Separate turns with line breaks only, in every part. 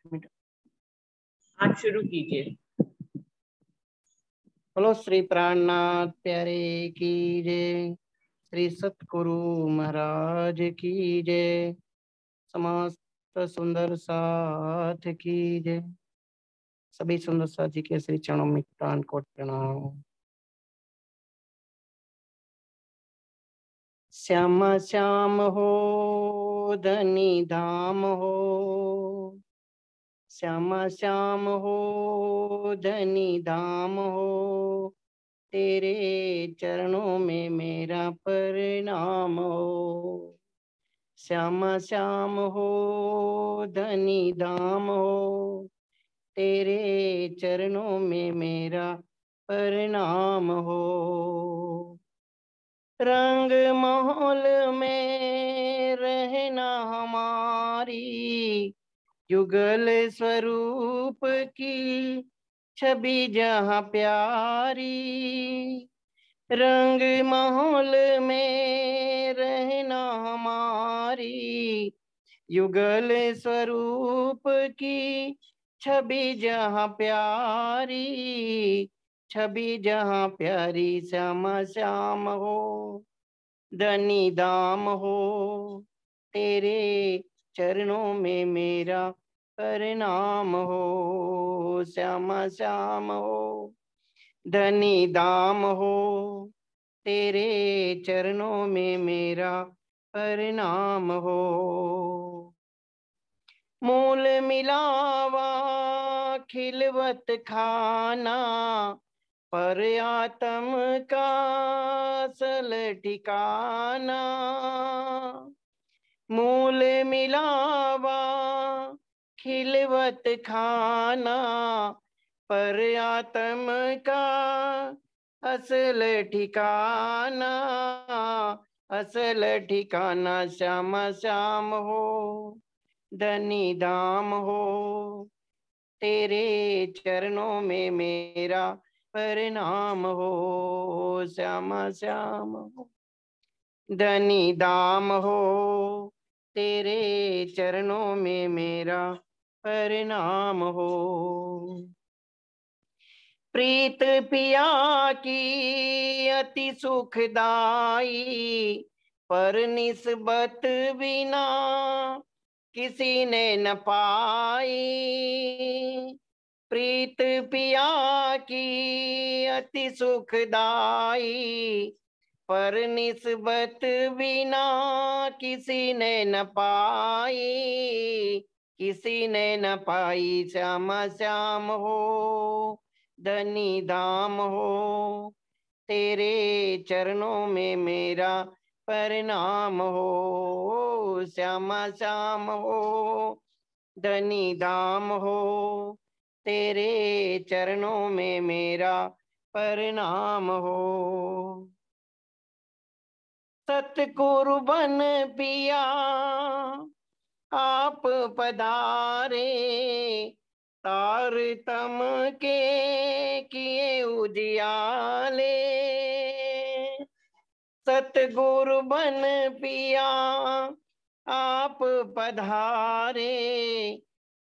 आप शुरू कीजिए।
बोलो श्री प्राणनाथ प्यारे की जय, श्री सतगुरु महाराज की जय, समस्त सुंदर साथ की जय। सभी सुंदर साथ जी के श्री चरणों में प्राण कोट प्रणाम। श्याम श्याम हो धनी धाम हो, श्याम श्याम हो धनी धाम हो, तेरे चरणों में मेरा प्रणाम हो। श्याम श्याम हो धनी धाम हो, तेरे चरणों में मेरा प्रणाम हो। रंग महल में रहना हमारी, युगल स्वरूप की छवि जहाँ प्यारी। रंग महल में रहना हमारी, युगल स्वरूप की छवि जहाँ प्यारी, छवि जहाँ प्यारी। श्याम श्याम हो धनी धाम हो, तेरे चरणों में मेरा प्रणाम हो। श्याम श्याम हो धनी धाम हो, तेरे चरणों में मेरा प्रणाम हो। मूल मिलावा खिलवत खाना, पर आत्म का असल ठिकाना। मूल मिलावा खिलवत खाना, पर आत्म का असल ठिकाना, असल ठिकाना। श्याम श्याम हो धनी धाम हो, तेरे चरणों में मेरा प्रणाम हो। श्याम श्याम हो धनी धाम हो, तेरे चरणों में मेरा प्रणाम हो। प्रीत पिया की अति सुखदाई, पर निस्बत बिना किसी ने न पाई। प्रीत पिया की अति सुखदाई, पर निस्बत बिना किसी ने न पाई, किसी ने न पाई। श्याम श्याम हो धनी धाम हो, तेरे चरणों में मेरा प्रणाम हो। श्याम श्याम हो धनी धाम हो, तेरे चरणों में मेरा प्रणाम हो। सतगुरु बन पिया आप पधारे, तार तम के किए उजियाले। सतगुरु बन पिया आप पधारे,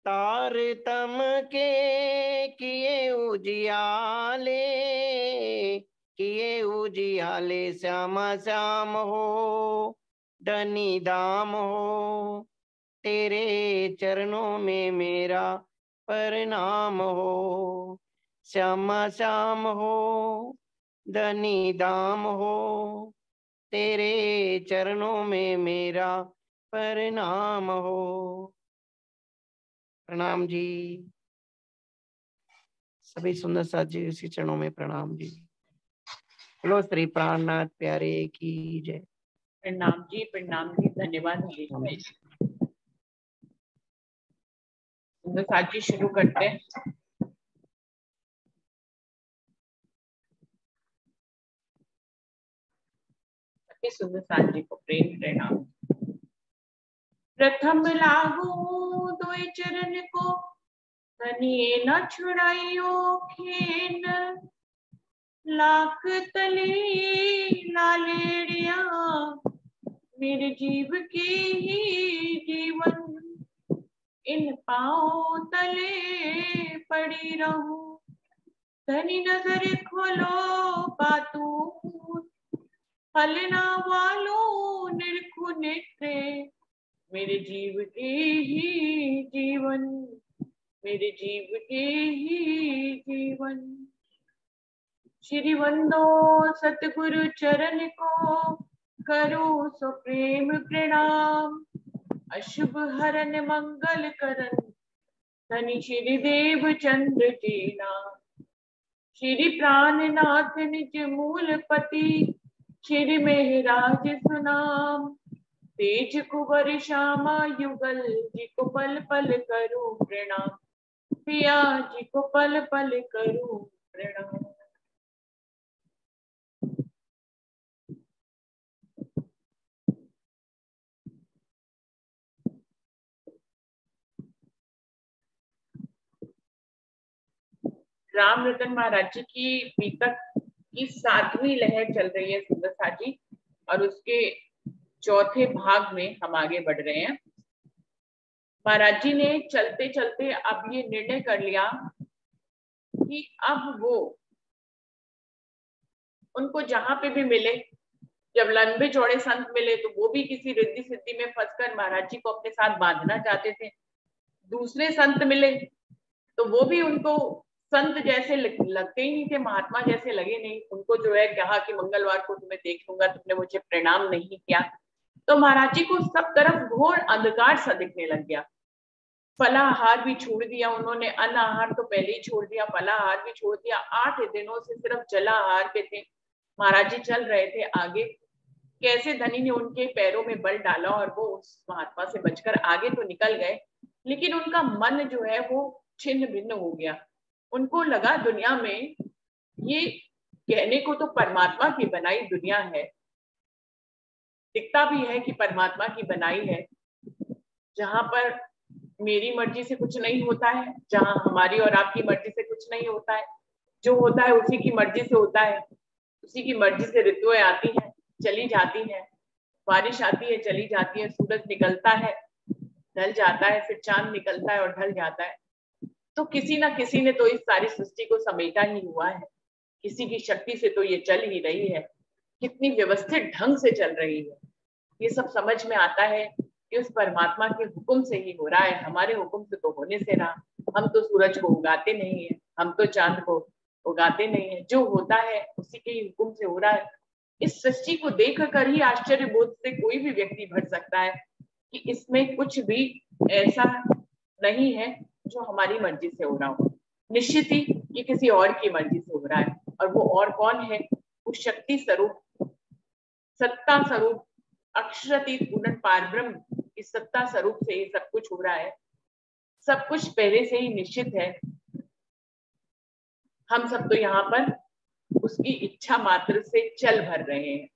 तार तम के किए उजियाले, किए उजियाले। श्याम श्याम हो धनी धाम हो, तेरे चरणों में मेरा प्रणाम हो। श्याम श्याम हो धनी धाम हो, तेरे चरणों में मेरा प्रणाम हो। प्रणाम जी। सभी सुंदर साथ जी उसी चरणों में प्रणाम जी। बोलो श्री प्राणनाथ प्यारे की जय।
प्रणाम जी, प्रणाम जी, धन्यवाद हरीश भाई। सुंदर साथ जी शुरू करते हैं। सभी सुंदर साथ जी को प्रेम प्रणाम। प्रथम लागू दोय चरण को, तनिए न छुड़ाइयो खेन। लाख तले लालेड़िया, मेरे जीव के ही जीवन। इन पाँव तले पड़ी रहूं। धनी नजर खोलो बातू, फलना वालों निरखु नेत्रे, मेरे जीव के ही जीवन, मेरे जीव के ही जीवन। श्री वंदो सतगुरु चरण को, करो सो प्रेम प्रणाम। अशुभ हरन मंगल करन, धनी श्री देव चंद्र के नाम। श्री प्राणनाथ निज मूल पति, श्री मेहराज सुनाम। तेज कुंवर श्यामा युगल, जी को पल पल करूं प्रणाम। पिया जी को पल पल करूं प्रणाम। राम रतन महाराज जी की बीतक की 7वीं लहर चल रही है सुंदरता जी, और उसके चौथे भाग में हम आगे बढ़ रहे हैं। महाराज जी ने चलते चलते अब ये निर्णय कर लिया कि अब वो उनको जहां पे भी मिले, जब लंबे चौड़े संत मिले तो वो भी किसी रिद्धि सिद्धि में फंसकर महाराज जी को अपने साथ बांधना चाहते थे। दूसरे संत मिले तो वो भी उनको संत जैसे लगते ही नहीं थे, महात्मा जैसे लगे नहीं। उनको जो है कहा कि मंगलवार को तुम्हें देख लूंगा, तुमने मुझे प्रणाम नहीं किया। तो महाराज जी को सब तरफ घोर अंधकार सा दिखने लग गया। फलाहार भी छोड़ दिया उन्होंने, अन्न आहार तो पहले ही छोड़ दिया, फलाहार भी छोड़ दिया। 8 दिनों से सिर्फ जलाहार पे थे। महाराज जी चल रहे थे आगे, कैसे धनी ने उनके पैरों में बल डाला और वो उस महात्मा से बचकर आगे तो निकल गए, लेकिन उनका मन जो है वो छिन्न भिन्न हो गया। उनको लगा दुनिया में ये कहने को तो परमात्मा की बनाई दुनिया है, दिखता भी है कि परमात्मा की बनाई है, जहां पर मेरी मर्जी से कुछ नहीं होता है, जहां हमारी और आपकी मर्जी से कुछ नहीं होता है। जो होता है उसी की मर्जी से होता है, उसी की मर्जी से ऋतुएं आती हैं, चली जाती हैं, बारिश आती है, चली जाती है, सूरज निकलता है, ढल जाता है, फिर चांद निकलता है और ढल जाता है। तो किसी ना किसी ने तो इस सारी सृष्टि को समेटा ही हुआ है, किसी की शक्ति से तो ये चल ही रही है, कितनी व्यवस्थित ढंग से चल रही है। ये सब समझ में आता है कि उस परमात्मा के हुक्म से ही हो रहा है, हमारे हुक्म से तो होने से रहा। हम तो सूरज को उगाते नहीं है, हम तो चांद को उगाते नहीं है, जो होता है उसी के ही हुक्म से हो रहा है। इस सृष्टि को देख कर ही आश्चर्य बोध से कोई भी व्यक्ति भर सकता है कि इसमें कुछ भी ऐसा नहीं है जो हमारी मर्जी से हो रहा हो। निश्चित ही ये किसी और की मर्जी से हो रहा है, और वो और कौन है? वो शक्ति स्वरूप, सत्ता स्वरूप, अक्षरातीत पूर्ण पारब्रह्म की सत्ता स्वरूप से ये सब कुछ हो रहा है। सब कुछ पहले से ही निश्चित है। हम सब तो यहाँ पर उसकी इच्छा मात्र से चल भर रहे हैं।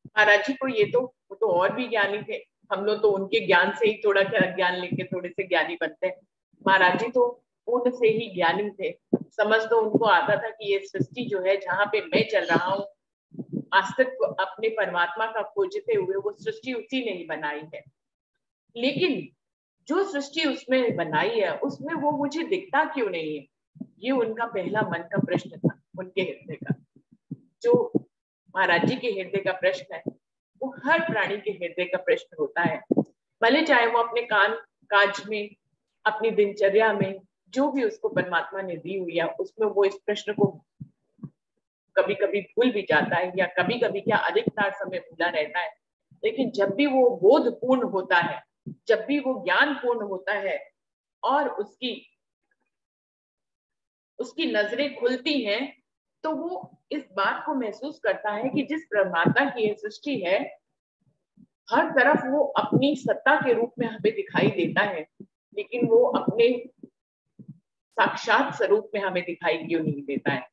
महाराज जी को ये तो वो तो और भी ज्ञानी थे, हम लोग तो उनके ज्ञान से ही थोड़ा ज्ञान लेके थोड़े से ज्ञानी बनते हैं। महाराज जी तो पूर्ण से ही ज्ञानी थे। समझ तो उनको आता था कि ये सृष्टि जो है जहाँ पे मैं चल रहा हूँ, अस्तित्व अपने परमात्मा का खोजते हुए, वो सृष्टि उसी ने ही बनाई है। लेकिन जो सृष्टि उसमें बनाई है उसमें वो मुझे दिखता क्यों नहीं है? ये उनका पहला मन का प्रश्न था, उनके हृदय का। जो महाराज जी के हृदय का प्रश्न है वो हर प्राणी के हृदय का प्रश्न होता है, भले चाहे वो अपने काम काज में, अपनी दिनचर्या में, जो भी उसको परमात्मा ने दी हुई है उसमें वो इस प्रश्न को कभी कभी भूल भी जाता है, या कभी कभी क्या अधिकतर समय भूला रहता है। लेकिन जब भी वो बोध पूर्ण होता है, जब भी वो ज्ञान पूर्ण होता है और उसकी नजरें खुलती हैं, तो वो इस बात को महसूस करता है कि जिस परमात्मा की ये सृष्टि है, हर तरफ वो अपनी सत्ता के रूप में हमें दिखाई देता है, लेकिन वो अपने साक्षात स्वरूप में हमें दिखाई क्यों नहीं देता है?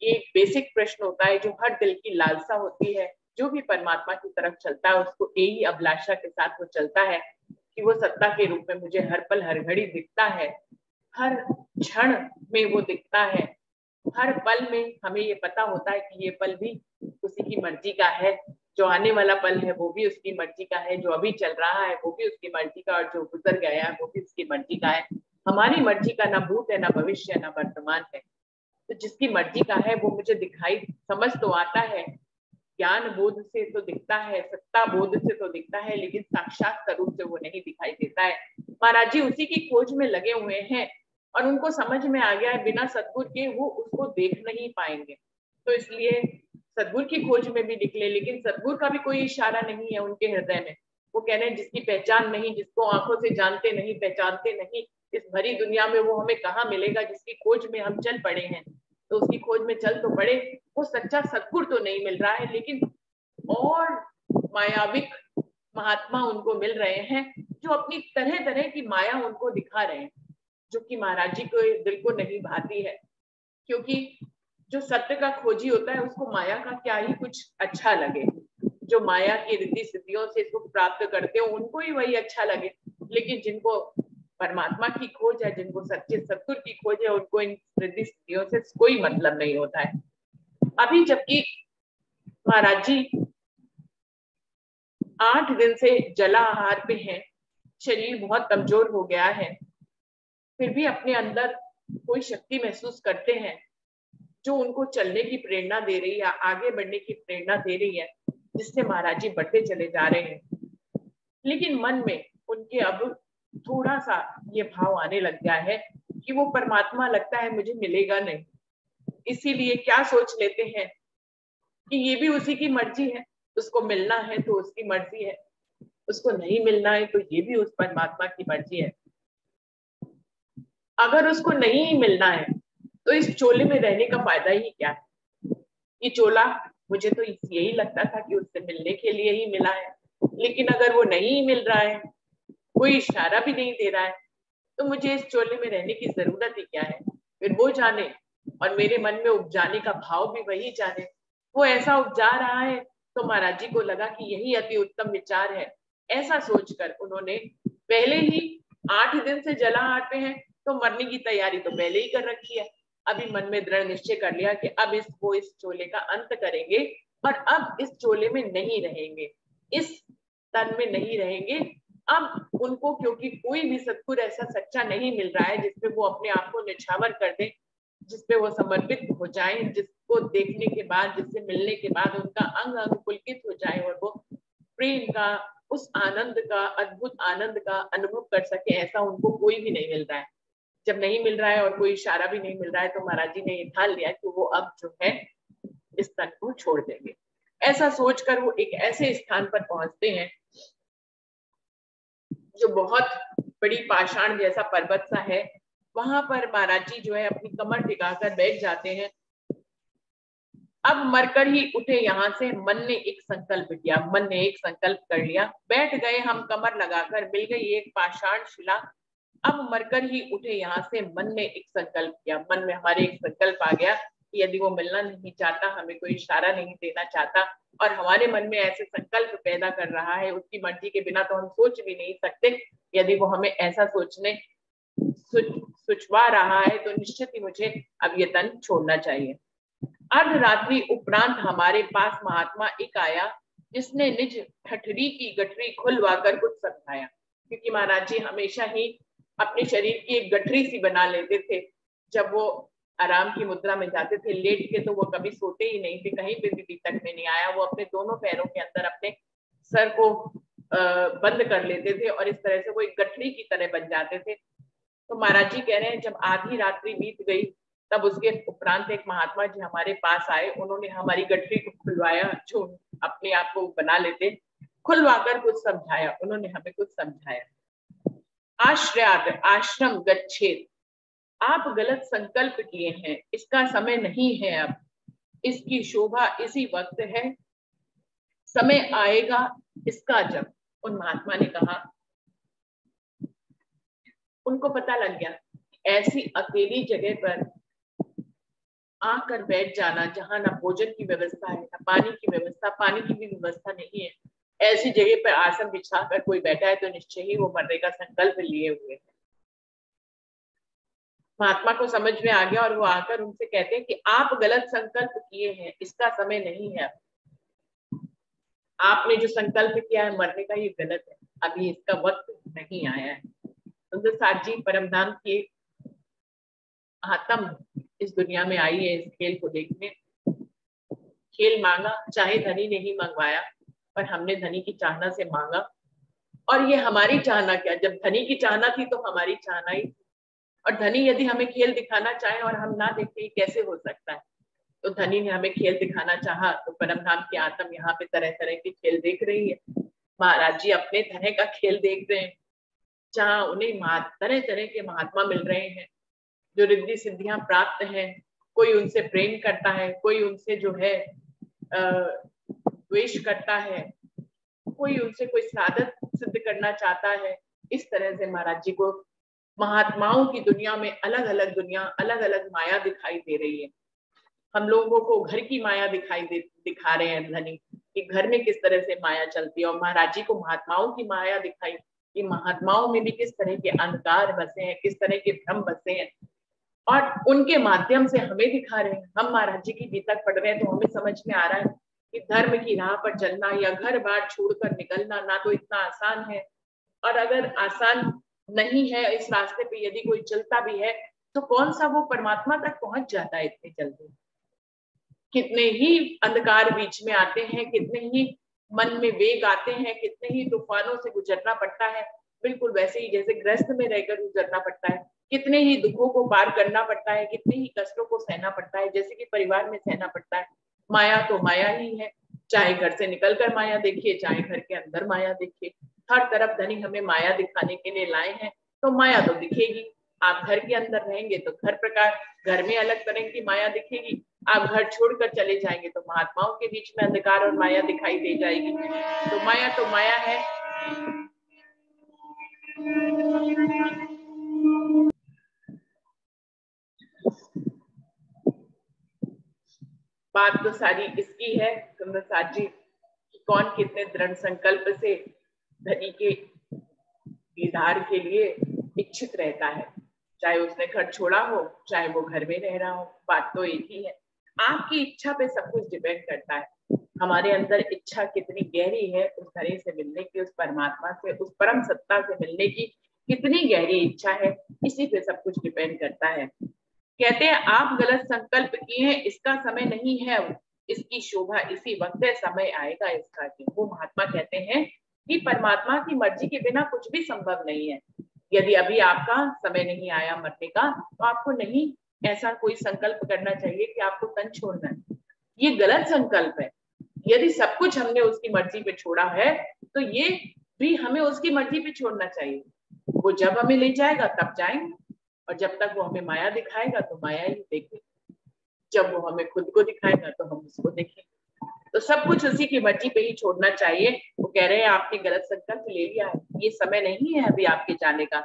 ये एक बेसिक प्रश्न होता है जो हर दिल की लालसा होती है। जो भी परमात्मा की तरफ चलता है उसको यही अभिलाषा के साथ वो चलता है कि वो सत्ता के रूप में मुझे हर पल हर घड़ी दिखता है, हर क्षण में वो दिखता है, हर पल में हमें ये पता होता है कि ये पल भी उसी की मर्जी का है जो आने वाला पल है वो भी उसकी मर्जी का है, जो अभी चल रहा है वो भी उसकी मर्जी का, और जो गुजर गया है वो भी उसकी मर्जी का है। हमारी मर्जी का ना भूत है, ना भविष्य है, ना वर्तमान है। तो जिसकी मर्जी का है वो मुझे दिखाई समझ तो आता है, ज्ञान बोध से तो दिखता है, सत्ता बोध से तो दिखता है, लेकिन साक्षात स्वरूप से वो नहीं दिखाई देता है। महाराज जी उसी की खोज में लगे हुए हैं और उनको समझ में आ गया है बिना सद्गुरु के वो उसको देख नहीं पाएंगे। तो इसलिए सद्गुरु की खोज में भी निकले, लेकिन सद्गुरु का भी कोई इशारा नहीं है उनके हृदय में। वो कह रहे हैं जिसकी पहचान नहीं, जिसको आंखों से जानते नहीं, पहचानते नहीं, इस भरी दुनिया में वो हमें कहाँ मिलेगा। जिसकी खोज में हम चल पड़े हैं, तो उसकी खोज में चल तो पड़े, वो सच्चा सद्गुरु तो नहीं मिल रहा है, लेकिन और मायाविक महात्मा उनको मिल रहे हैं जो अपनी तरह तरह की माया उनको दिखा रहे हैं, जो कि महाराज जी को दिल को नहीं भाती है। क्योंकि जो सत्य का खोजी होता है उसको माया का क्या ही कुछ अच्छा लगे, जो माया की रिद्धि सिद्धियों से सुख प्राप्त करते हो उनको ही वही अच्छा लगे। लेकिन जिनको परमात्मा की खोज है, जिनको सच्चे सत्सुर की खोज है, उनको इन रिद्धि सिद्धियों से कोई मतलब नहीं होता है। अभी जबकि महाराज जी 8 दिन से जला आहार पे हैं, शरीर बहुत कमजोर हो गया है, फिर भी अपने अंदर कोई शक्ति महसूस करते हैं जो उनको चलने की प्रेरणा दे रही है, आगे बढ़ने की प्रेरणा दे रही है, जिससे महाराज जी बढ़ते चले जा रहे हैं। लेकिन मन में उनके अब थोड़ा सा ये भाव आने लग गया है कि वो परमात्मा लगता है मुझे मिलेगा नहीं। इसीलिए क्या सोच लेते हैं कि ये भी उसी की मर्जी है, उसको मिलना है तो उसकी मर्जी है, उसको नहीं मिलना है तो ये भी उस परमात्मा की मर्जी है। अगर उसको नहीं मिलना है तो इस चोले में रहने का फायदा ही क्या है। ये चोला मुझे तो यही लगता था कि उससे मिलने के लिए ही मिला है, लेकिन अगर वो नहीं मिल रहा है, कोई इशारा भी नहीं दे रहा है, तो मुझे इस चोले में रहने की जरूरत ही क्या है। फिर वो जाने और मेरे मन में उपजाने का भाव भी वही जाने। वो ऐसा उपजा रहा है तो महाराज जी को लगा कि यही अति उत्तम विचार है। ऐसा सोचकर उन्होंने पहले ही 8 दिन से जलाहार पे हैं, तो मरने की तैयारी तो पहले ही कर रखी है। अभी मन में दृढ़ निश्चय कर लिया कि अब इस चोले का अंत करेंगे और अब इस चोले में नहीं रहेंगे, इस तन में नहीं रहेंगे। अब उनको क्योंकि कोई भी सत्पुर ऐसा सच्चा नहीं मिल रहा है जिसपे वो अपने आप को निछावर कर दे, जिसपे वो समर्पित हो जाए, जिसको देखने के बाद, जिससे मिलने के बाद उनका अंग अंग पुलकित हो जाए और वो प्रेम का, उस आनंद का, अद्भुत आनंद का अनुभव कर सके, ऐसा उनको कोई भी नहीं मिल रहा है। जब नहीं मिल रहा है और कोई इशारा भी नहीं मिल रहा है, तो महाराज जी ने ये ठान लिया कि वो अब जो है इस तन को छोड़ देंगे। ऐसा सोचकर वो एक ऐसे स्थान पर पहुंचते हैं जो बहुत बड़ी पाषाण जैसा पर्वत सा है। वहां पर महाराज जी जो है अपनी कमर टिकाकर बैठ जाते हैं। अब मरकर ही उठे यहाँ से, मन ने एक संकल्प किया, मन ने एक संकल्प कर लिया, बैठ गए हम कमर लगाकर, मिल गई एक पाषाण शिला। अब मरकर ही उठे यहाँ से, मन ने एक संकल्प किया, मन में हमारे एक संकल्प आ गया कि यदि वो मिलना नहीं चाहता, हमें कोई इशारा नहीं देना चाहता, और हमारे मन में ऐसे संकल्प पैदा कर रहा है, उसकी मर्जी के बिना तो हम सोच भी नहीं सकते। यदि वो हमें ऐसा सोचने सुचवा रहा है तो निश्चित ही मुझे अब ये तन छोड़ना चाहिए। अर्धरात्रि उपरांत हमारे पास महात्मा एक आया, जिसने निज ठठरी की गठरी खुलवाकर कुछ समझाया। क्योंकि महाराज जी हमेशा ही अपने शरीर की एक गठरी सी बना लेते थे। जब वो आराम की मुद्रा में जाते थे लेट के, तो वो कभी सोते ही नहीं थे, कहीं पे भी बीतक में नहीं आया। वो अपने दोनों पैरों के अंदर अपने सर को बंद कर लेते थे और इस तरह से वो एक गठरी की तरह बन जाते थे। तो महाराज जी कह रहे हैं जब आधी रात्रि बीत गई, तब उसके उपरांत एक महात्मा जी हमारे पास आए, उन्होंने हमारी गठरी को खुलवाया, जो अपने आप को बना लेते, खुलवाकर कुछ समझाया, उन्होंने हमें कुछ समझाया। आश्रयात आश्रम गच्छेत, आप गलत संकल्प किए हैं, इसका समय नहीं है अब, इसकी शोभा इसी वक्त है, समय आएगा इसका जब। उन महात्मा ने कहा, उनको पता लग गया ऐसी अकेली जगह पर आकर बैठ जाना जहां ना भोजन की व्यवस्था है, ना पानी की व्यवस्था, पानी की भी व्यवस्था नहीं है, ऐसी जगह पर आसन बिछाकर कोई बैठा है तो निश्चय ही वो मरने का संकल्प लिए हुए है। महात्मा को समझ में आ गया और वो आकर उनसे कहते हैं कि आप गलत संकल्प किए हैं, इसका समय नहीं है। आपने जो संकल्प किया है मरने का, ये गलत है, अभी इसका वक्त नहीं आया है। सुंदर साथ जी परमधाम की आत्म इस दुनिया में आई है इस खेल को देखने। खेल मांगा, चाहे धनी नहीं मंगवाया, पर हमने धनी की चाहना से मांगा। और ये हमारी चाहना क्या, जब धनी की चाहना थी तो हमारी चाहना ही थी। और धनी यदि हमें खेल दिखाना चाहे और हम ना देखें, कैसे हो सकता है। तो धनी ने हमें खेल दिखाना चाहा, तो परमधाम की आत्म यहाँ पे तरह तरह के खेल देख रही है। महाराज जी अपने तरह का खेल देख रहे हैं, जहाँ उन्हें तरह तरह के महात्मा मिल रहे हैं जो रिद्धि सिद्धियां प्राप्त हैं। कोई उनसे प्रेम करता है, कोई उनसे जो है द्वेष करता है, कोई उनसे कोई साधन सिद्ध करना चाहता है। इस तरह से महाराज जी को महात्माओं की दुनिया में अलग अलग दुनिया, अलग अलग माया दिखाई दे रही है। हम लोगों को घर की माया दिखा रहे हैं धनी, कि घर में किस तरह से माया चलती है। और महाराज जी को महात्माओं की माया दिखाई कि महात्माओं में भी किस तरह के अंधकार बसे हैं, किस तरह के भ्रम बसे हैं, और उनके माध्यम से हमें दिखा रहे हैं। हम महाराज जी की गीता पढ़ रहे हैं तो हमें समझ में आ रहा है कि धर्म की राह पर चलना या घर बार छोड़कर निकलना ना तो इतना आसान है, और अगर आसान नहीं है इस रास्ते पे यदि कोई चलता भी है तो कौन सा वो परमात्मा तक पहुंच जाता है इतने जल्दी। कितने ही अंधकार बीच में आते हैं, कितने ही मन में वेग आते हैं, कितने ही तूफानों से गुजरना पड़ता है, बिल्कुल वैसे ही जैसे ग्रस्त में रहकर गुजरना पड़ता है। कितने ही दुखों को पार करना पड़ता है, कितने ही कष्टों को सहना पड़ता है, जैसे कि परिवार में सहना पड़ता है। माया तो माया ही है, चाहे घर से निकलकर माया देखिए, चाहे घर के अंदर माया देखिए। हर तरफ धनी हमें माया दिखाने के लिए लाए हैं, तो माया तो दिखेगी। आप घर के अंदर रहेंगे तो घर प्रकार, घर में अलग तरह की माया दिखेगी। आप घर छोड़कर चले जाएंगे तो महात्माओं के बीच में अंधकार और माया दिखाई दे जाएगी। तो माया है। बात तो सारी इसकी है सुंदर साथ जी, कौन कितने दृढ़ संकल्प से धनी के दीदार के लिए इच्छित रहता है। चाहे उसने घर छोड़ा हो, चाहे वो घर में रह रहा हो, बात तो एक ही है। आपकी इच्छा पे सब कुछ डिपेंड करता है। हमारे अंदर इच्छा कितनी गहरी है, उस धनी से मिलने की, उस परमात्मा से, उस परम सत्ता से मिलने की कितनी गहरी इच्छा है, इसी पे सब कुछ डिपेंड करता है। कहते हैं आप गलत संकल्प किए हैं, इसका समय नहीं है, इसकी शोभा इसी वक्त है, समय आएगा इसका। वो महात्मा कहते हैं कि परमात्मा की मर्जी के बिना कुछ भी संभव नहीं है। यदि अभी आपका समय नहीं आया मरने का, तो आपको नहीं ऐसा कोई संकल्प करना चाहिए कि आपको तन छोड़ना है। ये गलत संकल्प है। यदि सब कुछ हमने उसकी मर्जी पे छोड़ा है, तो ये भी हमें उसकी मर्जी पे छोड़ना चाहिए। वो जब हमें ले जाएगा तब जाएंगे, और जब तक वो हमें माया दिखाएगा तो माया ही देखेंगे। जब वो हमें खुद को दिखाएगा तो हम उसको देखेंगे। तो सब कुछ उसी की मर्जी पे ही छोड़ना चाहिए। वो कह रहे हैं आपने गलत संकल्प ले लिया है, ये समय नहीं है अभी आपके जाने का।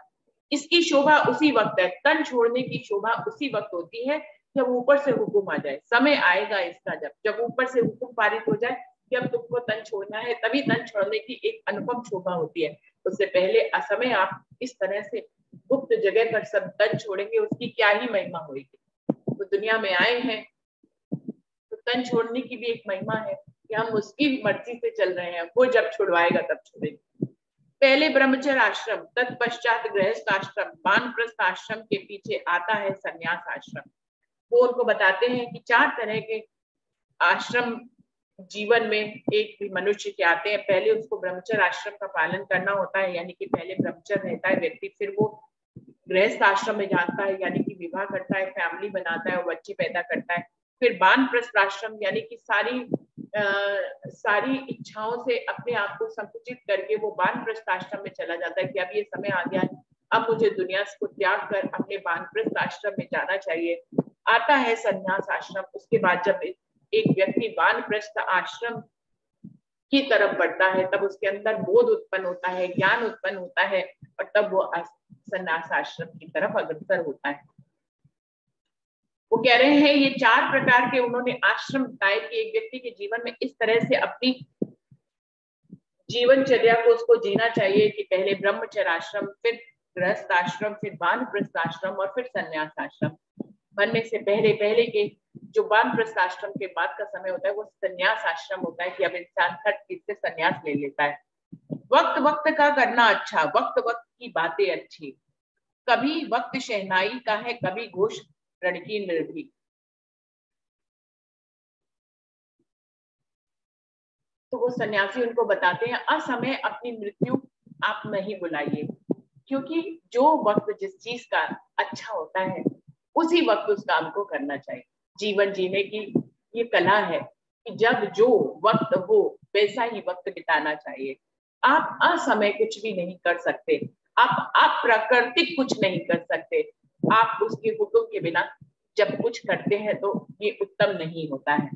इसकी शोभा उसी वक्त है, तन छोड़ने की शोभा उसी वक्त होती है जब ऊपर से हुक्म आ जाए। समय आएगा इसका, जब ऊपर से हुक्म पारित हो जाए कि अब तुमको तन छोड़ना है, तभी तन छोड़ने की एक अनुपम शोभा होती है। उससे पहले असमय आप इस तरह से गुप्त जगह पर सब तन छोड़ेंगे, उसकी क्या ही महिमा होगी। वो दुनिया में आए हैं तो तन छोड़ने की भी एक महिमा है कि हम उसकी मर्जी से चल रहे हैं। वो जब छुड़वाएगा तब छोड़ेंगे। पहले ब्रह्मचर्य आश्रम, तत्पश्चात गृहस्थ आश्रम, वानप्रस्थ आश्रम के पीछे आता है संन्यास आश्रम। वो उनको बताते हैं कि 4 तरह के आश्रम जीवन में एक भी मनुष्य के आते हैं। पहले उसको ब्रह्मचर्य आश्रम का पालन करना होता है, यानी कि पहले ब्रह्मचर्य रहता है व्यक्ति, फिर वो गृहस्थ आश्रम में जाता है, यानी कि विवाह करता है, फैमिली बनाता है और बच्चे पैदा करता है। फिर वानप्रस्थ आश्रम, यानी कि सारी इच्छाओं से अपने आप को संकुचित करके वो वानप्रस्थ आश्रम में चला जाता है कि अब ये समय आ गया है, अब मुझे दुनिया को त्याग कर अपने वानप्रस्थ आश्रम में जाना चाहिए। आता है संन्यास आश्रम। उसके बाद जब एक व्यक्ति वानप्रस्थ आश्रम की तरफ बढ़ता है, तब उसके अंदर बोध उत्पन्न होता है, ज्ञान उत्पन्न होता है, और तब वो संन्यास आश्रम की तरफ अग्रसर होता है। वो कह रहे हैं ये 4 प्रकार के उन्होंने आश्रम बताए कि एक व्यक्ति के जीवन में इस तरह से अपनी जीवनचर्या को उसको जीना चाहिए कि पहले ब्रह्मचर्य आश्रम, फिर गृहस्थ आश्रम, फिर वानप्रस्थ आश्रम और फिर संन्यास आश्रम। बनने से पहले के जो वानप्रस्थ आश्रम के बाद का समय होता है वो संन्यास आश्रम होता है कि अब इंसान हर चीज से संन्यास ले लेता है। वक्त वक्त का करना अच्छा, वक्त वक्त की बातें अच्छी, कभी वक्त शहनाई का है, कभी घोष रण की निर्भीक। तो वो सन्यासी उनको बताते हैं असमय अपनी मृत्यु आप नहीं बुलाइए, क्योंकि जो वक्त जिस चीज का अच्छा होता है उसी वक्त उस काम को करना चाहिए। जीवन जीने की ये कला है कि जब जो वक्त हो वैसा ही वक्त बिताना चाहिए। आप असमय कुछ भी नहीं कर सकते, आप अप्राकृतिक कुछ नहीं कर सकते। आप उसके हुक्म के बिना जब कुछ करते हैं तो ये उत्तम नहीं होता है।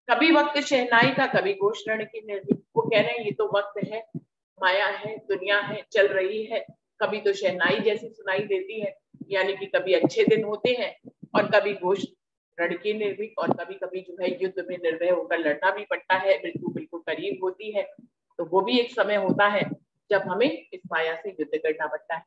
कभी वक्त शहनाई का, कभी घोषण की निर्भीक। वो कह रहे हैं ये तो वक्त है, माया है, दुनिया है, चल रही है, कभी तो शहनाई जैसी सुनाई देती है, यानी कि कभी अच्छे दिन होते हैं और कभी घोष रण की निर्भीक, और कभी कभी जो है युद्ध में निर्भय होकर लड़ना भी पड़ता है, मृत्यु बिल्कुल करीब होती है। तो वो भी एक समय होता है जब हमें इस माया से युद्ध करना पड़ता है।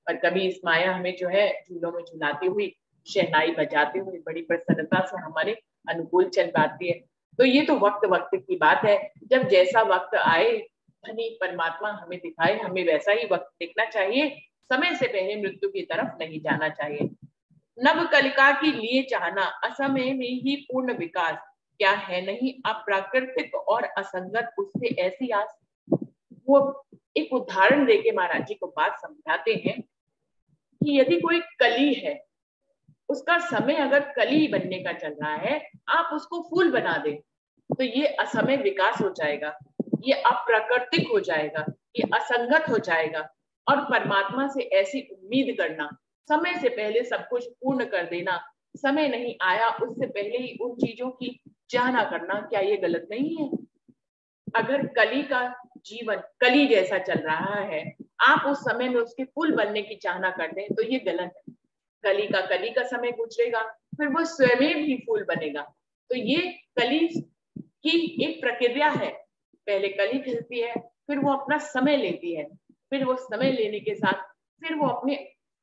और कभी इस माया हमें जो है झूलों में झुलाती हुई, शहनाई बजाते हुए बड़ी प्रसन्नता से हमारे अनुकूल चल पाती है। तो ये तो वक्त वक्त की बात है, जब जैसा वक्त आए धनी परमात्मा हमें दिखाए, हमें वैसा ही वक्त देखना चाहिए। समय से पहले मृत्यु की तरफ नहीं जाना चाहिए। नव कलिका की लिए चाहना, असमय में ही पूर्ण विकास, क्या है नहीं अप्राकृतिक और असंगत उससे ऐसी आस। वो एक उदाहरण देके महाराज जी को बात समझाते हैं कि यदि कोई कली है, उसका समय अगर कली बनने का चल रहा है, आप उसको फूल बना दें तो ये असमय विकास हो जाएगा, ये अप्राकृतिक हो जाएगा, ये असंगत हो जाएगा। और परमात्मा से ऐसी उम्मीद करना, समय से पहले सब कुछ पूर्ण कर देना, समय नहीं आया उससे पहले ही उन चीजों की चाहना करना, क्या ये गलत नहीं है? अगर कली का जीवन कली जैसा चल रहा है, आप उस समय में उसके फूल बनने की चाहना करते हैं तो ये गलत है। कली का समय गुजरेगा, फिर वो स्वयं भी फूल बनेगा। तो ये कली की एक प्रक्रिया है, पहले कली खिलती है, फिर वो अपना समय लेती है, फिर वो समय लेने के साथ फिर वो अपने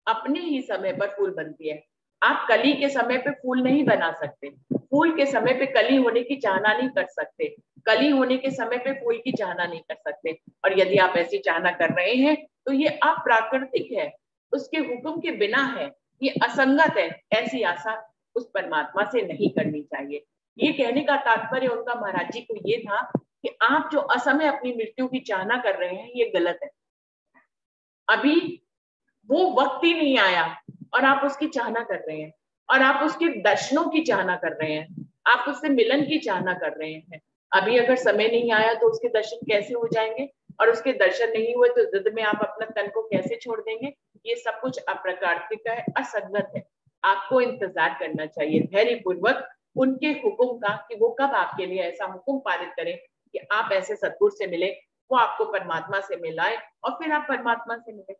अपने ही समय पर फूल बनती है। आप कली के समय पे फूल नहीं बना सकते, फूल के समय पे कली होने की चाहना नहीं कर सकते, कली होने के समय पे फूल की चाहना नहीं कर सकते। और यदि आप ऐसी चाहना कर रहे हैं तो ये अप्राकृतिक है, उसके हुक्म के बिना है, ये असंगत है। ऐसी आशा उस परमात्मा से नहीं करनी चाहिए। ये कहने का तात्पर्य उनका महाराज जी को ये था कि आप जो असमय अपनी मृत्यु की चाहना कर रहे हैं ये गलत है। अभी वो वक्त ही नहीं आया और आप उसकी चाहना कर रहे हैं, और आप उसके दर्शनों की चाहना कर रहे हैं, आप उससे मिलन की चाहना कर रहे हैं। अभी अगर समय नहीं आया तो उसके दर्शन कैसे हो जाएंगे, और उसके दर्शन नहीं हुए तो जिद में आप अपना तन को कैसे छोड़ देंगे? ये सब कुछ अप्राकृतिक है, असंगत है। आपको इंतजार करना चाहिए धैर्य पूर्वक उनके हुक्म का, कि वो कब आपके लिए ऐसा हुक्म पारित करें कि आप ऐसे सद्गुरु से मिले, वो आपको परमात्मा से मिलाए और फिर आप परमात्मा से मिले।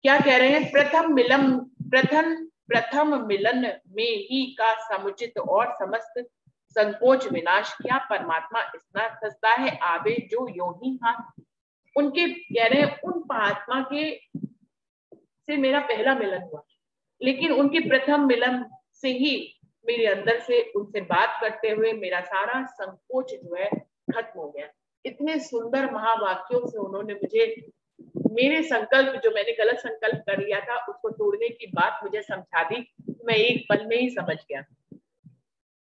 क्या कह रहे हैं? प्रथम मिलन में ही का समुचित और समस्त संकोच विनाश, क्या परमात्मा इतना सस्ता है आवे जो यो ही हाथ। उनके कह रहे हैं उन महात्मा के से मेरा पहला मिलन हुआ, लेकिन उनके प्रथम मिलन से ही मेरे अंदर से उनसे बात करते हुए मेरा सारा संकोच जो है खत्म हो गया। इतने सुंदर महावाक्यों से उन्होंने मुझे मेरे संकल्प, जो मैंने गलत संकल्प कर लिया था, उसको तोड़ने की बात मुझे समझा दी। मैं एक पल में ही समझ गया।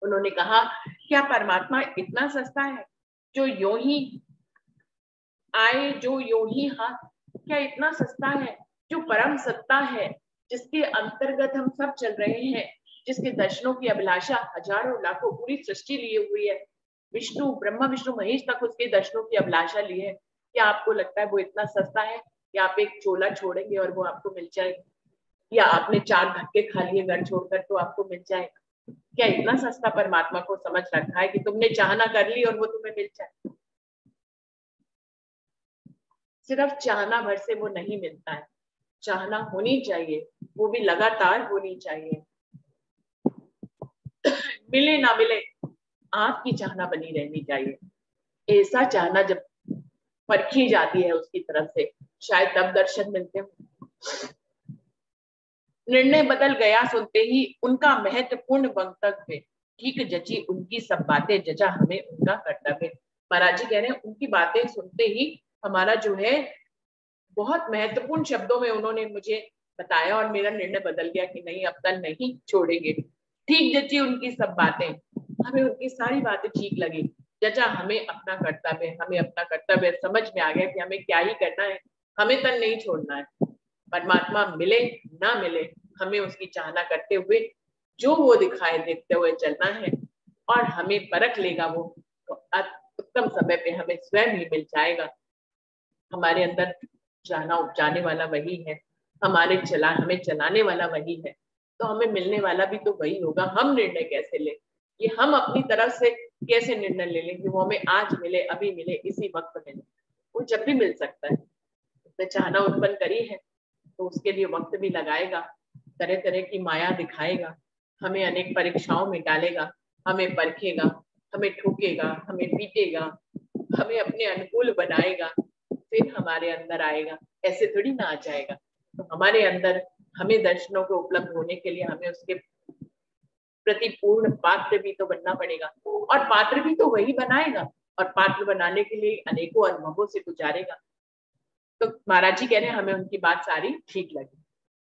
उन्होंने कहा क्या परमात्मा इतना सस्ता है जो यो ही आए, जो यो ही हाथ? क्या इतना सस्ता है जो परम सत्ता है, जिसके अंतर्गत हम सब चल रहे हैं, जिसके दर्शनों की अभिलाषा हजारों लाखों पूरी सृष्टि लिए हुई है, विष्णु ब्रह्मा विष्णु महेश तक उसके दर्शनों की अभिलाषा ली है? क्या आपको लगता है वो इतना सस्ता है कि आप एक चोला छोड़ेंगे और वो आपको मिल जाएगा, या आपने 4 धक्के खा लिए घर छोड़कर तो आपको मिल जाएगा? क्या इतना सस्ता परमात्मा को समझ रखा है कि तुमने चाहना कर ली और वो तुम्हें मिल जाए? सिर्फ चाहना भर से वो नहीं मिलता है, चाहना होनी चाहिए, वो भी लगातार होनी चाहिए। मिले ना मिले, आपकी चाहना बनी रहनी चाहिए। ऐसा चाहना जब परखी जाती है उसकी तरफ से, शायद तब दर्शन मिलते हो। निर्णय बदल गया सुनते ही उनका महत्वपूर्ण वक्तव्य, ठीक जची उनकी सब बातें, जजा हमें उनका कर्तव्य। महाराज जी कह रहे हैं उनकी बातें सुनते ही हमारा जो है बहुत महत्वपूर्ण शब्दों में उन्होंने मुझे बताया और मेरा निर्णय बदल गया कि नहीं, अब तक नहीं छोड़ेंगे। ठीक जची उनकी सब बातें, हमें उनकी सारी बातें ठीक लगी। जजा हमें अपना कर्तव्य, हमें अपना कर्तव्य समझ में आ गया कि हमें क्या ही करना है, हमें तन नहीं छोड़ना है। परमात्मा मिले ना मिले, हमें उसकी चाहना करते हुए जो वो दिखाए देखते हुए चलना है, और हमें परख लेगा वो तो उत्तम समय पे हमें स्वयं ही मिल जाएगा। हमारे अंदर जाना उपजाने वाला वही है, हमें चलाने वाला वही है, तो हमें मिलने वाला भी तो वही होगा। हम निर्णय कैसे ले, ये हम अपनी तरफ से कैसे निर्णय ले लें कि वो हमें आज मिले, अभी मिले, इसी वक्त मिले? वो जब भी मिल सकता है। उसने चाहना उत्पन्न करी है तो उसके लिए वक्त भी लगाएगा, तरह तरह की माया दिखाएगा, हमें अनेक परीक्षाओं में डालेगा, हमें परखेगा, हमें ठोकेगा, हमें पीटेगा, हमें अपने अनुकूल बनाएगा, फिर हमारे अंदर आएगा। ऐसे थोड़ी ना आ जाएगा। तो हमारे अंदर हमें दर्शनों को उपलब्ध होने के लिए हमें उसके प्रति पूर्ण पात्र भी तो बनना पड़ेगा, और पात्र भी तो वही बनाएगा, और पात्र बनाने के लिए अनेकों अनुभवों से गुजारेगा। तो महाराज जी कह रहे हैं हमें उनकी बात सारी ठीक लगी।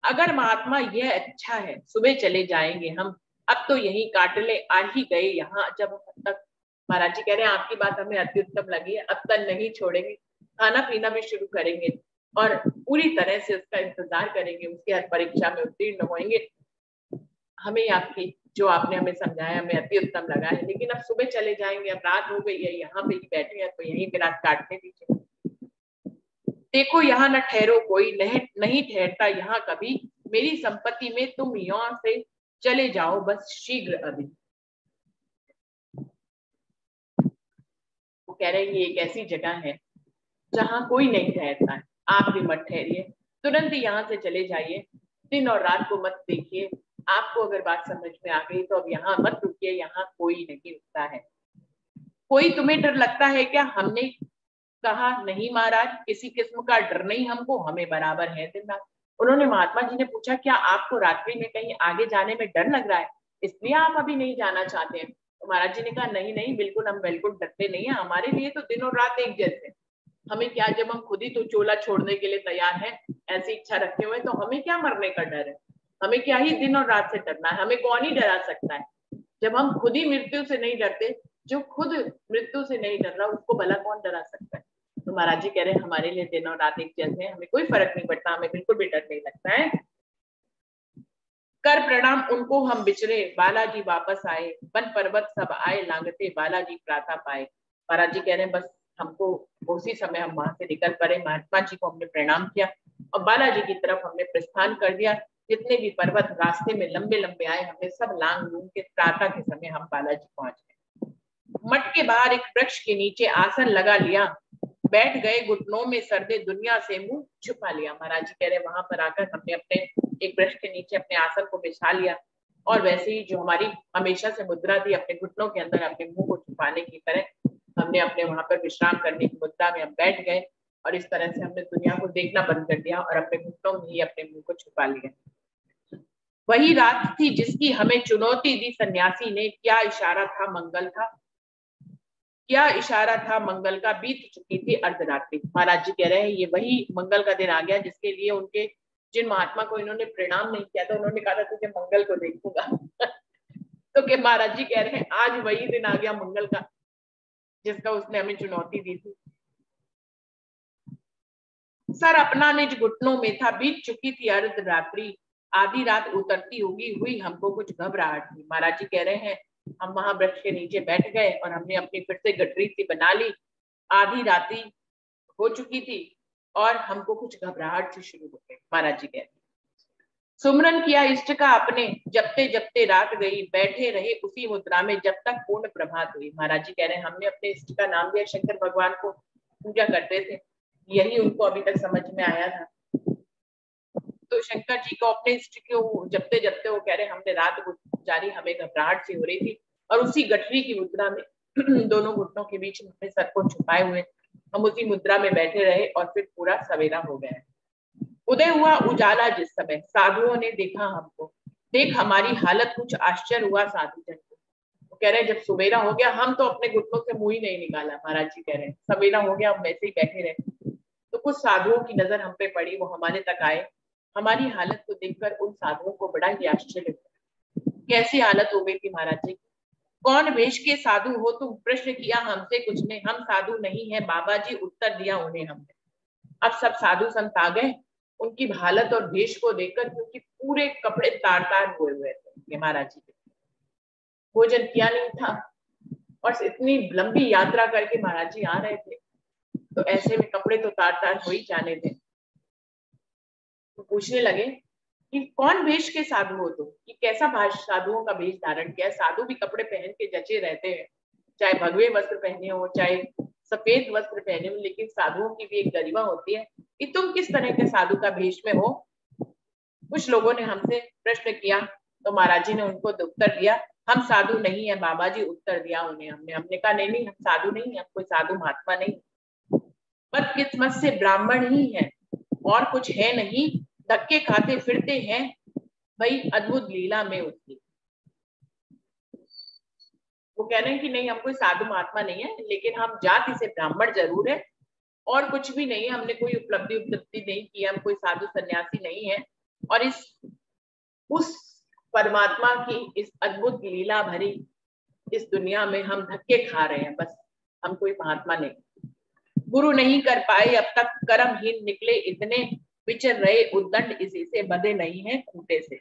अगर महात्मा यह अच्छा है, सुबह चले जाएंगे हम, अब तो यही काट ले, आ ही गए यहाँ जब तक। महाराज जी कह रहे हैं आपकी बात हमें अति उत्तम लगी है, अब तक नहीं छोड़ेंगे, खाना पीना भी शुरू करेंगे और पूरी तरह से उसका इंतजार करेंगे, उसके हर परीक्षा में उत्तीर्ण होंगे। हमें आपकी जो आपने हमें समझाया हमें अति उत्तम लगा है, लेकिन अब सुबह चले जाएंगे, अब रात हो गई है, यहाँ पे ही बैठे हैं तो यहीं पे रात काटने दीजिए। देखो यहाँ न ठहरो कोई, नहीं ठहरता यहाँ कभी, मेरी संपत्ति में तुम यहाँ से चले जाओ बस शीघ्र अभी। वो कह रहे हैं ये एक ऐसी जगह है जहाँ कोई नहीं ठहरता है, आप भी मत ठहरिए, तुरंत ही यहाँ से चले जाइए, दिन और रात को मत देखिए। आपको अगर बात समझ में आ गई तो अब यहाँ मत रुकिए, यहाँ कोई नहीं रुकता है। कोई तुम्हें डर लगता है क्या? हमने कहा नहीं महाराज, किसी किस्म का डर नहीं हमको, हमें बराबर है दिन रात। उन्होंने महात्मा जी ने पूछा क्या आपको रात्रि में कहीं आगे जाने में डर लग रहा है, इसलिए आप अभी नहीं जाना चाहते हैं? तो महाराज जी ने कहा नहीं नहीं, बिल्कुल हम बिल्कुल डरते नहीं है, हमारे लिए तो दिन और रात एक जैसे। हमें क्या, जब हम खुद ही तो चोला छोड़ने के लिए तैयार है, ऐसी इच्छा रखे हुए, तो हमें क्या मरने का डर है? हमें क्या ही दिन और रात से डरना है? हमें कौन ही डरा सकता है? जब हम खुद ही मृत्यु से नहीं डरते, जो खुद मृत्यु से नहीं डर रहा उसको भला कौन डरा सकता है? तो महाराज जी कह रहे हैं हमारे लिए दिन और रात एक जैसे हैं, हमें कोई फर्क नहीं पड़ता, हमें बिल्कुल भी डर नहीं लगता है। कर प्रणाम उनको हम बिछड़े, बालाजी वापस आए, वन पर्वत सब आए लांगते, बालाजी प्राता पाए। महाराज जी कह रहे हैं बस हमको उसी समय हम वहां से निकल पड़े, महात्मा जी को हमने प्रणाम किया और बालाजी की तरफ हमने प्रस्थान कर दिया। जितने भी पर्वत रास्ते में लंबे लंबे आए, हमने सब लांग लूंग के प्रातः के समय हम बालाजी पहुंच गए। मठ के बाहर एक वृक्ष के नीचे आसन लगा लिया, बैठ गए घुटनों में, सर्दे दुनिया से मुंह छुपा लिया। महाराज जी कह रहे वहां पर आकर हमने अपने एक वृक्ष के नीचे अपने आसन को बिछा लिया, और वैसे ही जो हमारी हमेशा से मुद्रा थी अपने घुटनों के अंदर अपने मुंह को छुपाने की तरह, हमने अपने वहां पर विश्राम करने की मुद्रा में हम बैठ गए, और इस तरह से हमने दुनिया को देखना बंद कर दिया और अपने घुटनों में ही अपने मुंह को छुपा लिया। वही रात थी जिसकी हमें चुनौती दी सन्यासी ने, क्या इशारा था मंगल था, क्या इशारा था मंगल का, बीत चुकी थी अर्धरात्रि। महाराज जी कह रहे हैं ये वही मंगल का दिन आ गया जिसके लिए उनके जिन महात्मा को इन्होंने प्रणाम नहीं किया था, उन्होंने कहा था तुझे मंगल को देखूंगा तो के महाराज जी कह रहे हैं आज वही दिन आ गया मंगल का जिसका उसने हमें चुनौती दी थी। सर अपना निज घुटनों में था, बीत चुकी थी अर्धरात्रि, आधी रात उतरती होगी, हुई हमको कुछ घबराहट थी। महाराज जी कह रहे हैं हम वहां वृक्ष के नीचे बैठ गए और हमने अपनी फिर से गठरी सी बना ली, आधी रात्रि हो चुकी थी और हमको कुछ घबराहट सी शुरू हो गई। महाराज जी कह रहे हैं सुमरन किया इष्ट का अपने, जपते जपते रात गई, बैठे रहे उसी मुद्रा में जब तक पूर्ण प्रभात हुई। महाराज जी कह रहे हैं हमने अपने इष्ट का नाम दिया, शंकर भगवान को पूजा करते थे, यही उनको अभी तक समझ में आया था। तो शंकर जी को अपने इष्ट को जपते जपते वो कह रहे हमने रात गुजारी, हमें घबराहट सी हो रही थी और उसी गठरी की मुद्रा में दोनों घुटनों के बीच में अपने सर को छुपाए हुए हम उसी मुद्रा में बैठे रहे और फिर पूरा सवेरा हो गया। उदय हुआ उजाला जिस समय, साधुओं ने देखा हमको, देख हमारी हालत, कुछ आश्चर्य हुआ साधु जन को। वो कह रहे हैं जब सवेरा हो गया, हम तो अपने घुटनों से मुंह ही नहीं निकाला, महाराज जी कह रहे हैं सवेरा हो गया, हम वैसे ही बैठे रहे। तो कुछ साधुओं की नजर हम पे पड़ी, वो हमारे तक आए, हमारी हालत को देखकर उन साधुओं को बड़ा ही आश्चर्य हुआ। कैसी हालत हो गई थी महाराज जी, कौन वेश के साधु हो तुम, प्रश्न किया हमसे कुछ ने, हम साधु नहीं है बाबा जी, उत्तर दिया उन्हें हमने। अब सब साधु संत आ गए, उनकी हालत और वेश को देखकर, क्योंकि पूरे कपड़े तार तार हुए हुए थे महाराज जी, भोजन किया नहीं था और इतनी लंबी यात्रा करके महाराज जी आ रहे थे, तो ऐसे में कपड़े तो तार तार हो ही जाने थे। तो पूछने लगे कि कौन वेश के साधु हो तुम, कि कैसा साधुओं का वेश धारण किया है। साधु भी कपड़े पहन के जचे रहते हैं, चाहे भगवे वस्त्र पहने हो चाहे सफेद वस्त्र पहने हो, लेकिन साधुओं की भी एक गरिमा होती है कि तुम किस तरह के साधु का वेश में हो। कुछ लोगों ने हमसे प्रश्न किया, तो महाराज जी ने उनको उत्तर दिया, हम साधु नहीं है बाबा जी, उत्तर दिया उन्हें हमने कहा नहीं नहीं, हम साधु नहीं, हम कोई साधु महात्मा नहीं, बदकिस्मत से ब्राह्मण ही है और कुछ है नहीं, धक्के खाते फिरते हैं भाई अद्भुत लीला में उसकी। वो कह रहे हैं कि नहीं, हम कोई साधु महात्मा नहीं है, लेकिन हम जाति से ब्राह्मण जरूर है और कुछ भी नहीं है, हमने कोई उपलब्धि नहीं की, हम कोई साधु सन्यासी नहीं है, और उस परमात्मा की इस अद्भुत लीला भरी इस दुनिया में हम धक्के खा रहे हैं, बस हम कोई महात्मा नहीं। गुरु नहीं कर पाए अब तक कर्महीन निकले इतने, विचर रहे उद्दंड इसी से, बंधे नहीं है खूंटे से।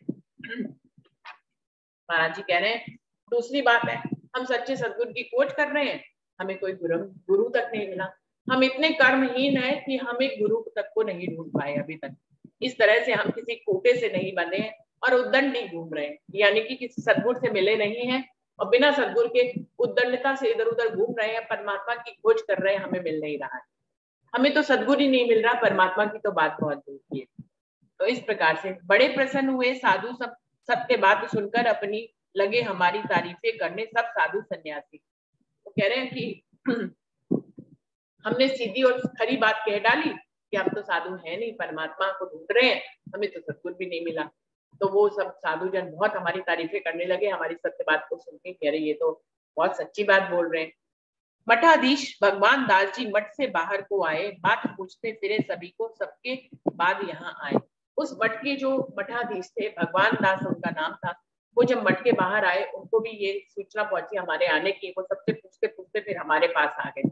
महाराज जी कह रहे हैं दूसरी बात है, हम सच्चे सदगुरु की खोज कर रहे हैं, हमें कोई गुरु तक नहीं मिला, हम इतने कर्महीन है कि हम एक गुरु तक को नहीं ढूंढ पाए अभी तक। इस तरह से हम किसी खूंटे से नहीं बंधे हैं और उद्दंड नहीं घूम रहे हैं, यानी कि किसी सदगुरु से मिले नहीं है और बिना सदगुरु के उद्दंडता से इधर उधर घूम रहे हैं, परमात्मा की खोज कर रहे हैं, हमें मिल नहीं रहा है। हमें तो सदगुरु ही नहीं मिल रहा, परमात्मा की तो बात बहुत दूर की है। तो इस प्रकार से बड़े प्रसन्न हुए साधु, सबके बात सुनकर अपनी लगे हमारी तारीफें करने सब साधु सन्यासी। तो कह रहे हैं कि हमने सीधी और खरी बात कह डाली कि हम तो साधु है नहीं, परमात्मा को ढूंढ रहे हैं, हमें तो सदगुरु भी नहीं मिला। तो वो सब साधु जन बहुत हमारी तारीफें करने लगे, हमारी सत्य बात को सुन के कह रहे ये तो बहुत सच्ची बात बोल रहे हैं। मठाधीश भगवान दास जी मठ से बाहर को आए, बात पूछते फिरे सभी को, सबके बाद यहाँ आए। उस मठ के जो मठाधीश थे, भगवान दास उनका नाम था, वो जब मठ के बाहर आए, उनको भी ये सूचना पहुंची हमारे आने की, वो सबसे पूछते पूछते फिर हमारे पास आ गए।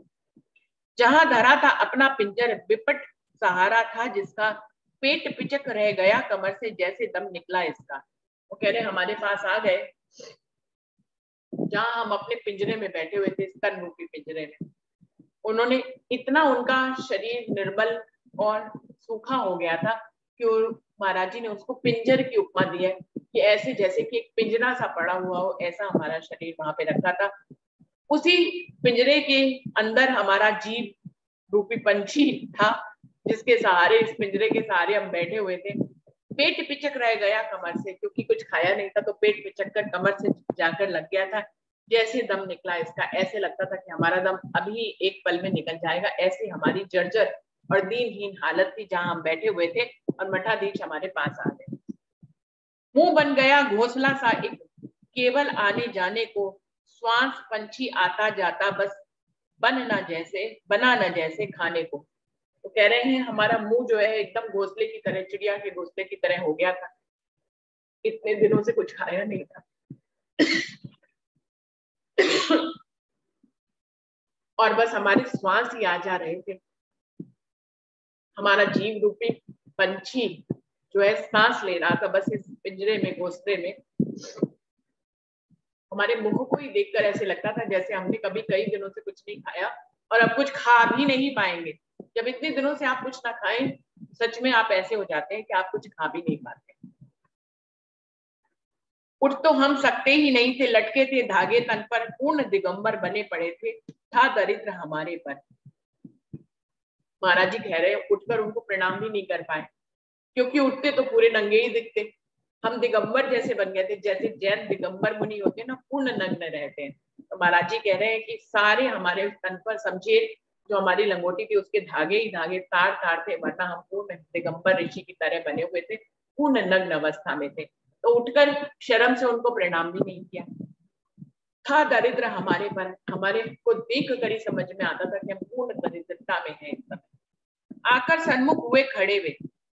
जहां धरा था अपना पिंजर, विपट सहारा था जिसका, पेट पिचक रह गया कमर से, जैसे दम निकला इसका। वो कह रहे हमारे पास आ गए, जहां हम अपने पिंजरे में बैठे हुए थे, स्तन रूपी पिंजरे में, उन्होंने इतना, उनका शरीर निर्बल और सूखा हो गया था कि महाराज जी ने उसको पिंजर की उपमा दी है कि ऐसे जैसे कि एक पिंजरा सा पड़ा हुआ हो, ऐसा हमारा शरीर वहां पे रखा था। उसी पिंजरे के अंदर हमारा जीव रूपी पंछी था, जिसके सहारे, इस पिंजरे के सहारे हम बैठे हुए थे। पेट पिचक रह गया कमर से, क्योंकि कुछ खाया नहीं था, तो पेट पिचक कर कमर से जाकर लग गया था, जैसे दम निकला इसका, ऐसे लगता था कि हमारा दम अभी एक पल में निकल जाएगा। ऐसी हमारी जर्जर और दीनहीन हालत थी जहां हम बैठे हुए थे, और मठाधीश हमारे पास आ गए। मुंह बन गया घोंसला सा एक, केवल आने जाने को, श्वास पंछी आता जाता, बस बना न जैसे खाने को। तो कह रहे हैं हमारा मुंह जो है एकदम घोंसले की तरह, चिड़िया के घोंसले की तरह हो गया था, इतने दिनों से कुछ खाया नहीं था। और बस हमारे श्वास ही आ जा रहे थे। हमारा जीव रूपी पंछी जो है सांस ले रहा था, बस इस पिंजरे में, घोंसले में। हमारे मुंह को ही देखकर ऐसे लगता था जैसे हमने कभी कई दिनों से कुछ नहीं खाया और अब कुछ खा भी नहीं पाएंगे। जब इतने दिनों से आप कुछ ना खाएं, सच में आप ऐसे हो जाते हैं कि आप कुछ खा भी नहीं पाते। उठ तो हम सकते ही नहीं थे, लटके थे धागे तन पर, पूर्ण दिगंबर बने पड़े थे, था दरिद्र हमारे पर। महाराज जी कह रहे हैं उठकर उनको प्रणाम भी नहीं कर पाए, क्योंकि उठते तो पूरे नंगे ही दिखते। हम दिगंबर जैसे बन गए थे, जैसे जैन दिगंबर मुनि होते हैं ना, पूर्ण नग्न रहते हैं। तो महाराज जी कह रहे हैं कि सारे हमारे तन पर समझे जो हमारी लंगोटी थी उसके धागे ही धागे तार तार थे, वरना हम पूर्ण दिगंबर ऋषि की तरह बने हुए थे, पूर्ण नग्न अवस्था में थे। तो उठकर शर्म से उनको प्रणाम भी नहीं किया। था दरिद्र हमारे पर, हमारे को देख कर ही समझ में आता था कि हम पूर्ण दरिद्रता में हैं। आकर सन्मुख हुए खड़े हुए,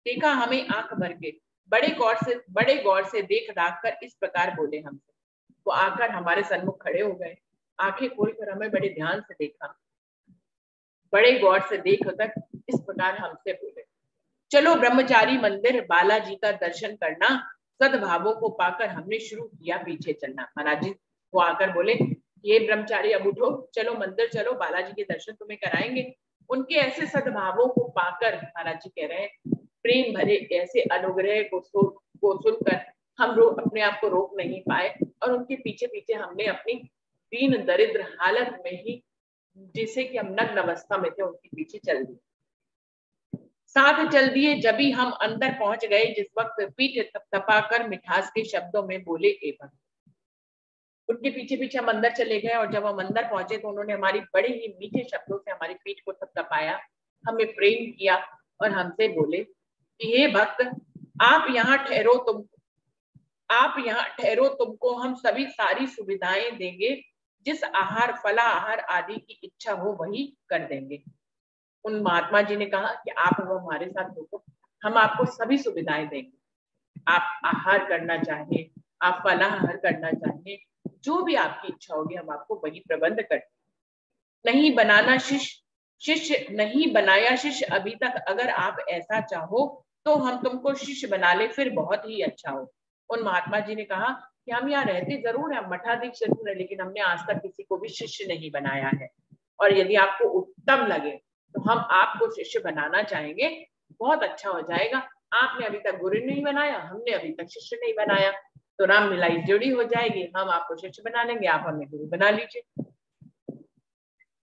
देखा हमें आंख भर के, बड़े गौर से देख दाख कर इस प्रकार बोले हमसे। वो आकर हमारे सन्मुख खड़े हो गए, आंखें खोलकर हमें बड़े ध्यान से देखा, बड़े गौर से देख कर इस प्रकार हमसे बोले, चलो ब्रह्मचारी मंदिर बालाजी का दर्शन करना। सद्भावों को पाकर हमने शुरू किया पीछे चलना। महाराज जी वो आकर बोले, ये ब्रह्मचारी अब उठो, चलो मंदिर चलो, बालाजी के दर्शन तुम्हें कराएंगे। उनके ऐसे सद्भावों को पाकर महाराज जी कह रहे हैं, प्रेम भरे ऐसे अनुग्रह को सुनकर हम अपने आप को रोक नहीं पाए, और उनके पीछे पीछे हमने अपनी दीन दरिद्र हालत में ही, जिसे कि हम नग्न अवस्था में थे, उनके पीछे चल दिए, साथ चल दिए। जब भी हम अंदर पहुंच गए, जिस वक्त पीठ थपथपाकर मिठास के शब्दों में बोले एवं, उनके पीछे पीछे हम अंदर चले गए, और जब हम अंदर पहुंचे तो उन्होंने हमारी बड़े ही मीठे शब्दों से हमारी पीठ को थपथपाया, हमें प्रेम किया और हमसे बोले कि हे भक्त, आप यहाँ ठहरो, तुमको हम सभी सारी सुविधाएं देंगे, जिस आहार फला आहार आदि की इच्छा हो वही कर देंगे। उन महात्मा जी ने कहा कि आप अब हमारे साथ रुको, हम आपको सभी सुविधाएं देंगे। आप आहार करना चाहिए, आप फलाहार करना चाहिए, जो भी आपकी इच्छा होगी हम आपको वही प्रबंध करते। नहीं बनाना शिष्य नहीं बनाया शिष्य अभी तक, अगर आप ऐसा चाहो तो हम तुमको शिष्य बना ले, फिर बहुत ही अच्छा हो। उन महात्मा जी ने कहा कि हम यहाँ रहते जरूर है, मठाधीश जरूर है, लेकिन हमने आज तक किसी को भी शिष्य नहीं बनाया है, और यदि आपको उत्तम लगे तो हम आपको शिष्य बनाना चाहेंगे, बहुत अच्छा हो जाएगा। आपने अभी तक गुरु नहीं बनाया, हमने अभी तक शिष्य नहीं बनाया, तो राम मिलाई जोड़ी हो जाएगी, हम आपको शिष्य बना लेंगे, आप हमें गुरु बना लीजिए।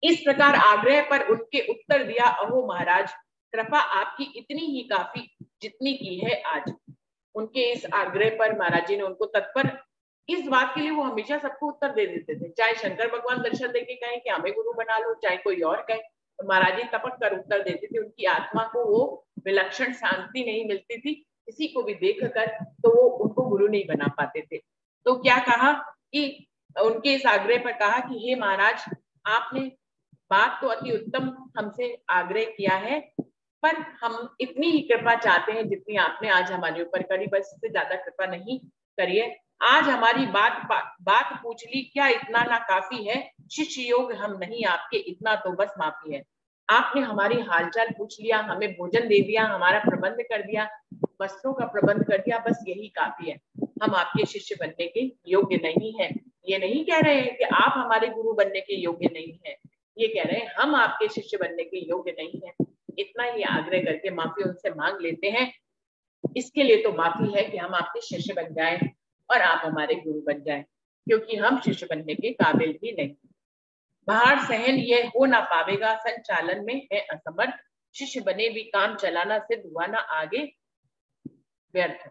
इस प्रकार आग्रह पर उनके उत्तर दिया, अहो महाराज, कृपा आपकी इतनी ही काफी जितनी की है आज। उनके इस आग्रह पर महाराज जी ने उनको तत्पर, इस बात के लिए वो हमेशा सबको उत्तर दे देते थे, चाहे शंकर भगवान दर्शन देके कहें कि हमें गुरु बना लो, चाहे कोई और कहे, तो महाराज जी टपक कर उत्तर देते थे। उनकी आत्मा को वो विलक्षण शांति नहीं मिलती थी, किसी को भी देख कर तो वो उनको गुरु नहीं बना पाते थे। तो क्या कहा कि उनके इस आग्रह पर कहा कि हे महाराज, आपने बात तो अति उत्तम हमसे आग्रह किया है, पर हम इतनी ही कृपा चाहते हैं जितनी आपने आज हमारे ऊपर करी, बस इससे ज्यादा कृपा नहीं करिए। आज हमारी बात पूछ ली, क्या इतना ना काफी है? शिष्य योग हम नहीं आपके, इतना तो बस माफी है। आपने हमारी हालचाल पूछ लिया, हमें भोजन दे दिया, हमारा प्रबंध कर दिया, वस्त्रों का प्रबंध कर दिया, बस यही काफी है। हम आपके शिष्य बनने के योग्य नहीं है। ये नहीं कह रहे हैं कि आप हमारे गुरु बनने के योग्य नहीं है, ये कह रहे हैं हम आपके शिष्य बनने के योग्य नहीं है। इतना ही आग्रह करके माफी उनसे मांग लेते हैं। इसके लिए तो माफी है कि हम आपके शिष्य बन जाएं और आप हमारे गुरु बन जाएं, क्योंकि हम शिष्य बनने के काबिल भी नहीं। बाहर सहन यह हो ना पावेगा, संचालन में है असमर्थ, शिष्य बने भी काम चलाना, सिद्ध हुआ ना आगे व्यर्थ।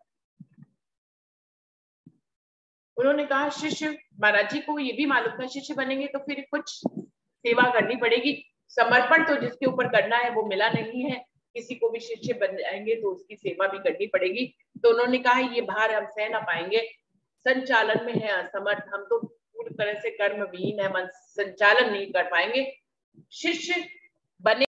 उन्होंने कहा शिष्य, महाराज जी को ये भी मालूम था शिष्य बनेंगे तो फिर कुछ सेवा करनी पड़ेगी, समर्पण तो जिसके ऊपर करना है वो मिला नहीं है, किसी को भी शिष्य बन जाएंगे तो उसकी सेवा भी करनी पड़ेगी। तो उन्होंने कहा ये भार हम सह ना पाएंगे, संचालन में है असमर्थ, हम तो पूरी तरह से कर्म विहीन है, मन संचालन नहीं कर पाएंगे। शिष्य बने